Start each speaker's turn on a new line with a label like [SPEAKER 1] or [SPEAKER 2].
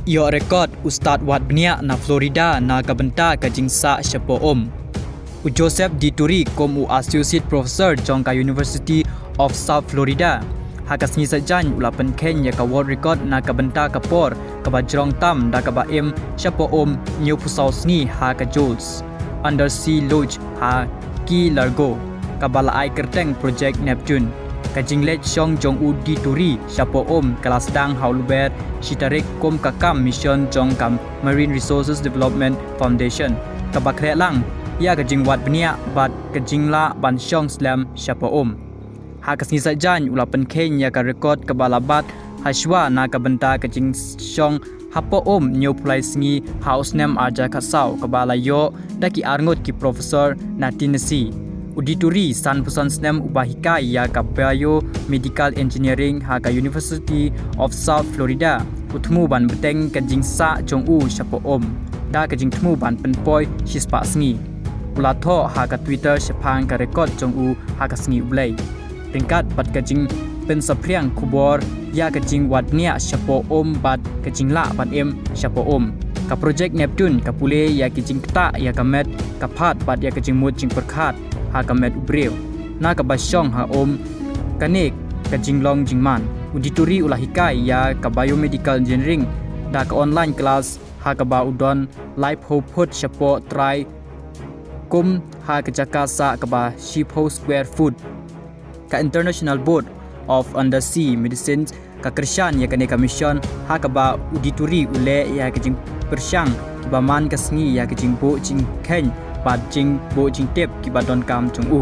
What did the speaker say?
[SPEAKER 1] Yo rekod Ustad Wat Benia na Florida na kabenta kajingsa syapo U Joseph Dituri kom u Associate Professor jong ka University of South Florida. Hakas ni sajan ulapan Kenya ka world record na kabenta kapor kabajrong tam da kabaim syapo new pusau sni ha ka Jules. Undersea Lodge ha Ki Largo kabalaai kerteng project Neptune. Kajinglet Syong Jong U Dituri syapo kelas dang hauluber Shitarik kom kakam mission jong kam Marine Resources Development Foundation kabakre lang ia kajing Wat Benia bat kajingla ban Syong slam syapo hakas ni sajan ulapan Kenya ka rekod kabalabat haswa na kabenta kajing Syong hapo new pulai singi house nem aja kasau kabalayo daki arngot ki professor Natinesi Udituri san pusan snem ubahikai ya ka Bio Medical Engineering ha ka University of South Florida utmu ban beteng kajing sa jong u syapo da kajing tmu ban penpoi shispa sngi ulatho ha ka Twitter syapang ka rekod jong u ha ka sngi ublai ringkat bat kajing pensapriang kubor ya kajing Wat Benia syapo bat kajing la ban syapo ka project Neptune ka pule ya kajing kta ya ka met ka phat bat ya kajing mut jing perkhat ha kamet ubreu na ka basyong ha kanik ka jinglong jingman Udituri ulahikai ya ka biomedical engineering da ka online class ha ka ba udon life hope put syapo try kum ha ka jakasa ka ba shipho square food ka international board of undersea medicine ka kershan ya ka ne commission ha ka ba Udituri ule ya ka jing persyang ba man ka sngi ya ka jing bo jing ken ba jing bo jing tep ki ba don kam chung u